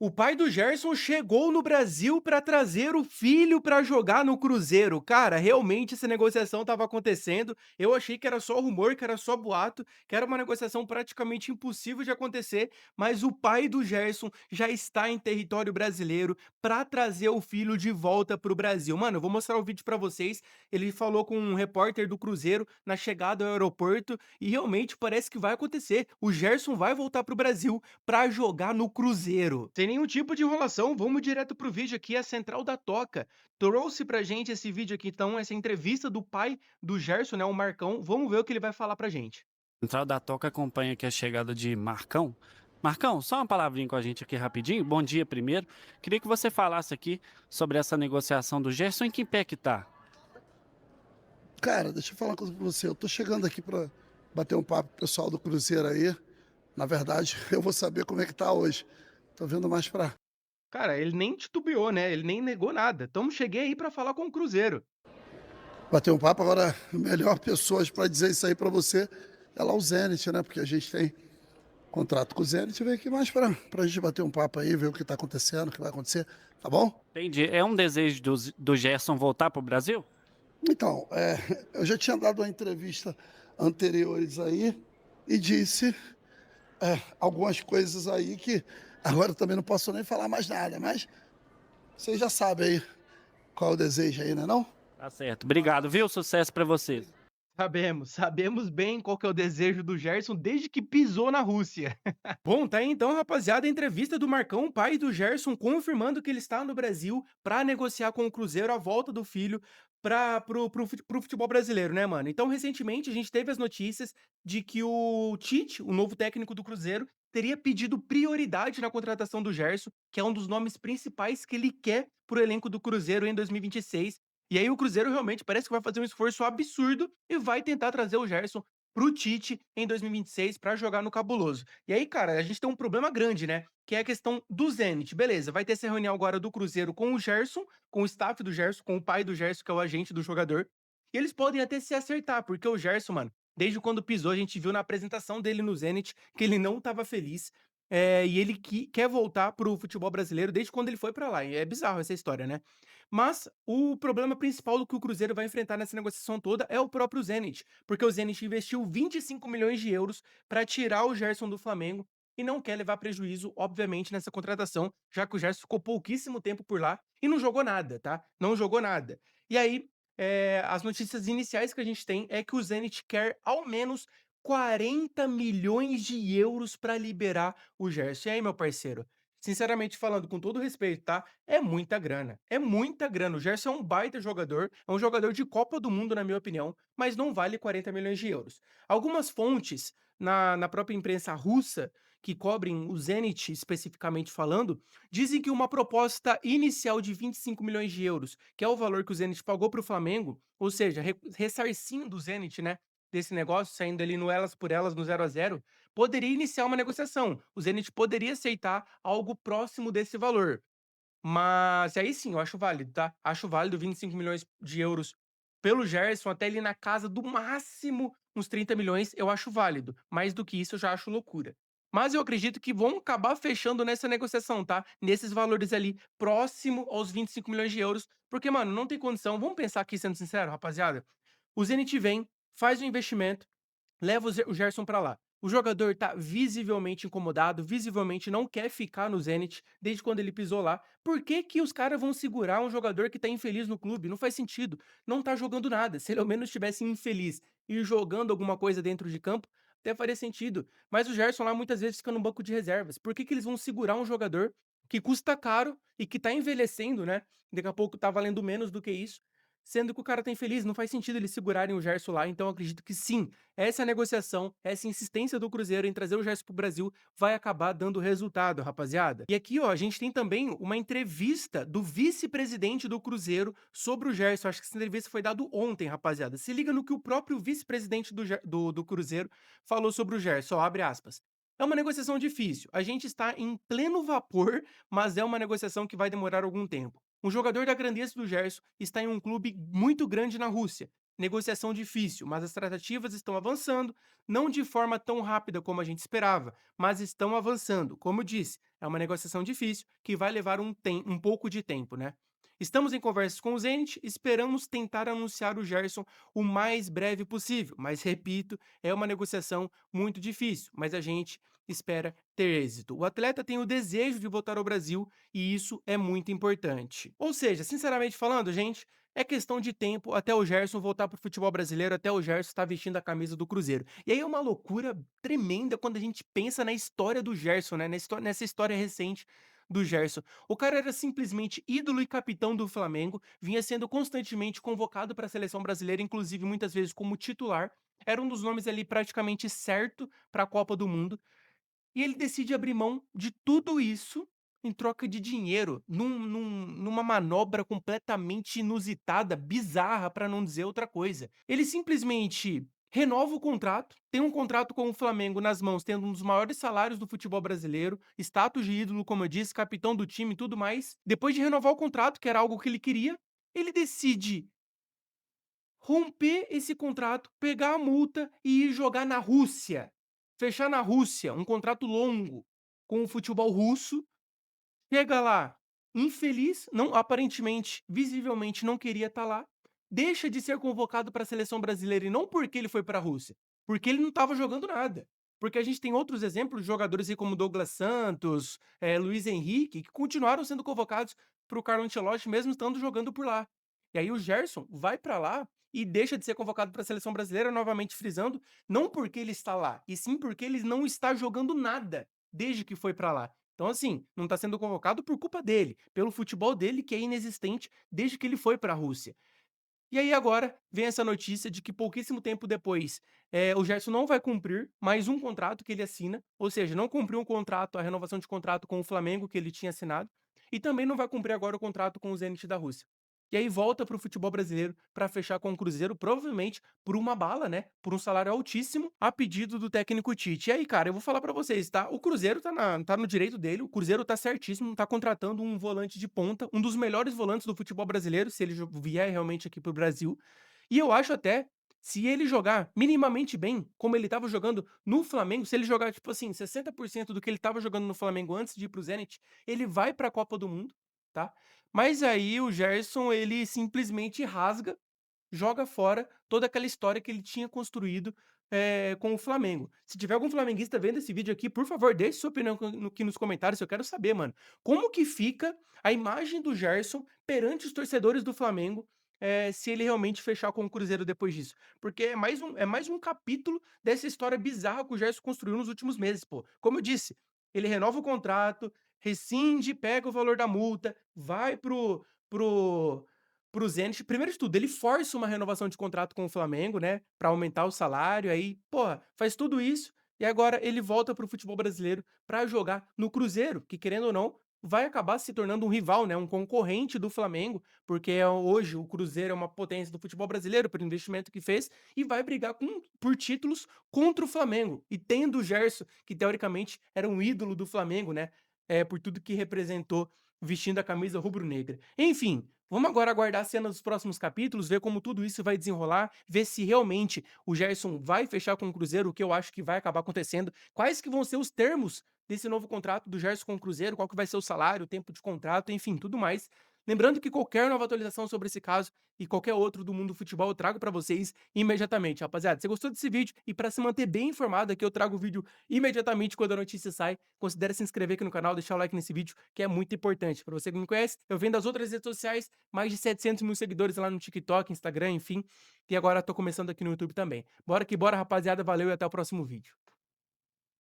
O pai do Gerson chegou no Brasil para trazer o filho para jogar no Cruzeiro. Cara, realmente essa negociação estava acontecendo. Eu achei que era só rumor, que era só boato, que era uma negociação praticamente impossível de acontecer, mas o pai do Gerson já está em território brasileiro para trazer o filho de volta para o Brasil. Mano, eu vou mostrar o vídeo para vocês. Ele falou com um repórter do Cruzeiro na chegada ao aeroporto e realmente parece que vai acontecer. O Gerson vai voltar para o Brasil para jogar no Cruzeiro. Sem nenhum tipo de enrolação, vamos direto pro vídeo aqui. A Central da Toca trouxe pra gente esse vídeo aqui, então, essa entrevista do pai do Gerson, né, o Marcão. Vamos ver o que ele vai falar pra gente. Central da Toca acompanha aqui a chegada de Marcão. Marcão, só uma palavrinha com a gente aqui rapidinho. Bom dia primeiro. Queria que você falasse aqui sobre essa negociação do Gerson, em que pé que tá? Cara, deixa eu falar uma coisa pra você. Eu tô chegando aqui pra bater um papo com o pessoal do Cruzeiro aí. Na verdade, eu vou saber como é que tá hoje. Tô vendo mais pra Cara, ele nem titubeou, né? Ele nem negou nada. Então, cheguei aí pra falar com o Cruzeiro. bater um papo. Agora, a melhor pessoa pra dizer isso aí pra você é lá o Zenit, né? Porque a gente tem contrato com o Zenit. Vem aqui mais pra gente bater um papo aí, ver o que tá acontecendo, o que vai acontecer, tá bom? Entendi. É um desejo do Gerson voltar pro Brasil? Então, eu já tinha dado uma entrevista anteriores aí e disse algumas coisas aí que agora eu também não posso nem falar mais nada, mas vocês já sabem aí qual é o desejo aí, né não? Tá certo. Obrigado, viu? Sucesso pra vocês. Sabemos bem qual que é o desejo do Gerson desde que pisou na Rússia. Bom, tá aí então, rapaziada, a entrevista do Marcão, pai do Gerson, confirmando que ele está no Brasil para negociar com o Cruzeiro a volta do filho para pro futebol brasileiro, né, mano? Então, recentemente, a gente teve as notícias de que o Tite, o novo técnico do Cruzeiro, teria pedido prioridade na contratação do Gerson, que é um dos nomes principais que ele quer pro elenco do Cruzeiro em 2026. E aí o Cruzeiro realmente parece que vai fazer um esforço absurdo e vai tentar trazer o Gerson pro Tite em 2026 para jogar no Cabuloso. E aí, cara, a gente tem um problema grande, né? Que é a questão do Zenit. Beleza, vai ter essa reunião agora do Cruzeiro com o Gerson, com o staff do Gerson, com o pai do Gerson, que é o agente do jogador. E eles podem até se acertar, porque o Gerson, mano, desde quando pisou, a gente viu na apresentação dele no Zenit que ele não estava feliz. E ele quer voltar pro futebol brasileiro desde quando ele foi para lá. E é bizarro essa história, né? Mas o problema principal do que o Cruzeiro vai enfrentar nessa negociação toda é o próprio Zenit, porque o Zenit investiu 25 milhões de euros para tirar o Gerson do Flamengo e não quer levar prejuízo, obviamente, nessa contratação, já que o Gerson ficou pouquíssimo tempo por lá e não jogou nada, tá? Não jogou nada. E aí, as notícias iniciais que a gente tem é que o Zenit quer ao menos 40 milhões de euros para liberar o Gerson. E aí, meu parceiro? Sinceramente falando, com todo respeito, tá? É muita grana. É muita grana. O Gerson é um baita jogador, é um jogador de Copa do Mundo, na minha opinião, mas não vale 40 milhões de euros. Algumas fontes na própria imprensa russa, que cobrem o Zenit especificamente falando, dizem que uma proposta inicial de 25 milhões de euros, que é o valor que o Zenit pagou para o Flamengo, ou seja, ressarcindo o Zenit, né? Desse negócio, saindo ali no elas por elas, no 0-0, poderia iniciar uma negociação. O Zenit poderia aceitar algo próximo desse valor. Mas aí sim, eu acho válido, tá? Acho válido 25 milhões de euros pelo Gerson, até ali na casa do máximo uns 30 milhões, eu acho válido. Mais do que isso, eu já acho loucura. Mas eu acredito que vão acabar fechando nessa negociação, tá? Nesses valores ali, próximo aos 25 milhões de euros. Porque, mano, não tem condição. Vamos pensar aqui, sendo sincero, rapaziada. O Zenit vem, faz o investimento, leva o Gerson pra lá. O jogador tá visivelmente incomodado, visivelmente não quer ficar no Zenit desde quando ele pisou lá. Por que que os caras vão segurar um jogador que tá infeliz no clube? Não faz sentido. Não tá jogando nada. Se ele ao menos estivesse infeliz e jogando alguma coisa dentro de campo, até faria sentido. Mas o Gerson lá muitas vezes fica no banco de reservas. Por que que eles vão segurar um jogador que custa caro e que tá envelhecendo, né? Daqui a pouco tá valendo menos do que isso. Sendo que o cara tá infeliz, não faz sentido eles segurarem o Gerson lá, então eu acredito que sim, essa negociação, essa insistência do Cruzeiro em trazer o Gerson pro Brasil vai acabar dando resultado, rapaziada. E aqui, ó, a gente tem também uma entrevista do vice-presidente do Cruzeiro sobre o Gerson. Acho que essa entrevista foi dada ontem, rapaziada. Se liga no que o próprio vice-presidente do Cruzeiro falou sobre o Gerson, ó, abre aspas. É uma negociação difícil. A gente está em pleno vapor, mas é uma negociação que vai demorar algum tempo. Um jogador da grandeza do Gerson está em um clube muito grande na Rússia. negociação difícil, mas as tratativas estão avançando, não de forma tão rápida como a gente esperava, mas estão avançando. Como eu disse, é uma negociação difícil que vai levar um pouco de tempo, né? Estamos em conversas com o Zenit, esperamos tentar anunciar o Gerson o mais breve possível, mas repito, é uma negociação muito difícil, mas a gente espera ter êxito. O atleta tem o desejo de voltar ao Brasil e isso é muito importante. Ou seja, sinceramente falando, gente, é questão de tempo até o Gerson voltar para o futebol brasileiro, até o Gerson estar vestindo a camisa do Cruzeiro. E aí é uma loucura tremenda quando a gente pensa na história do Gerson, né? Nessa história recente do Gerson. O cara era simplesmente ídolo e capitão do Flamengo, vinha sendo constantemente convocado para a seleção brasileira, inclusive muitas vezes como titular. Era um dos nomes ali praticamente certo para a Copa do Mundo. E ele decide abrir mão de tudo isso em troca de dinheiro, numa manobra completamente inusitada, bizarra, para não dizer outra coisa. Ele simplesmente renova o contrato, tem um contrato com o Flamengo nas mãos, tendo um dos maiores salários do futebol brasileiro, status de ídolo, como eu disse, capitão do time e tudo mais. Depois de renovar o contrato, que era algo que ele queria, ele decide romper esse contrato, pegar a multa e ir jogar na Rússia. Fechar na Rússia, um contrato longo com o futebol russo. Chega lá, infeliz, não aparentemente, visivelmente não queria estar lá. Deixa de ser convocado para a seleção brasileira e não porque ele foi para a Rússia, porque ele não estava jogando nada. Porque a gente tem outros exemplos de jogadores aí como Douglas Santos, Luiz Henrique, que continuaram sendo convocados para o Carlo Ancelotti mesmo estando jogando por lá. E aí o Gerson vai para lá e deixa de ser convocado para a seleção brasileira, novamente frisando, não porque ele está lá, e sim porque ele não está jogando nada desde que foi para lá. Então, assim, não está sendo convocado por culpa dele, pelo futebol dele que é inexistente desde que ele foi para a Rússia. E aí agora vem essa notícia de que pouquíssimo tempo depois, o Gerson não vai cumprir mais um contrato que ele assina, ou seja, não cumpriu um contrato, a renovação de contrato com o Flamengo que ele tinha assinado, e também não vai cumprir agora o contrato com o Zenit da Rússia. E aí volta para o futebol brasileiro para fechar com o Cruzeiro, provavelmente por uma bala, né? Por um salário altíssimo, a pedido do técnico Tite. E aí, cara, eu vou falar para vocês, tá? O Cruzeiro tá no direito dele, o Cruzeiro tá certíssimo, tá contratando um volante de ponta, um dos melhores volantes do futebol brasileiro, se ele vier realmente aqui pro Brasil. E eu acho até, se ele jogar minimamente bem, como ele estava jogando no Flamengo, se ele jogar, tipo assim, 60% do que ele estava jogando no Flamengo antes de ir pro Zenit, ele vai pra Copa do Mundo, tá? Mas aí o Gerson, ele simplesmente rasga, joga fora toda aquela história que ele tinha construído, com o Flamengo. Se tiver algum flamenguista vendo esse vídeo aqui, por favor, deixe sua opinião aqui nos comentários, eu quero saber, mano, como que fica a imagem do Gerson perante os torcedores do Flamengo, se ele realmente fechar com o Cruzeiro depois disso. Porque é mais um capítulo dessa história bizarra que o Gerson construiu nos últimos meses, pô. Como eu disse, ele renova o contrato, rescinde, pega o valor da multa, vai pro pro Zenit. Primeiro de tudo, ele força uma renovação de contrato com o Flamengo, né, pra aumentar o salário, aí, porra, faz tudo isso e agora ele volta pro futebol brasileiro pra jogar no Cruzeiro, que querendo ou não, vai acabar se tornando um rival, né, um concorrente do Flamengo, porque hoje o Cruzeiro é uma potência do futebol brasileiro pelo investimento que fez e vai brigar por títulos contra o Flamengo. E tendo o Gerson, que teoricamente era um ídolo do Flamengo, né, por tudo que representou vestindo a camisa rubro-negra. Enfim, vamos agora aguardar a cena dos próximos capítulos, ver como tudo isso vai desenrolar, ver se realmente o Gerson vai fechar com o Cruzeiro, o que eu acho que vai acabar acontecendo, quais que vão ser os termos desse novo contrato do Gerson com o Cruzeiro, qual que vai ser o salário, o tempo de contrato, enfim, tudo mais. Lembrando que qualquer nova atualização sobre esse caso e qualquer outro do mundo do futebol eu trago pra vocês imediatamente. Rapaziada, se você gostou desse vídeo e para se manter bem informado aqui, eu trago o vídeo imediatamente quando a notícia sai, considere se inscrever aqui no canal, deixar o like nesse vídeo, que é muito importante. Para você que não me conhece, eu venho das outras redes sociais, mais de 700 mil seguidores lá no TikTok, Instagram, enfim. E agora tô começando aqui no YouTube também. Bora que bora, rapaziada. Valeu e até o próximo vídeo.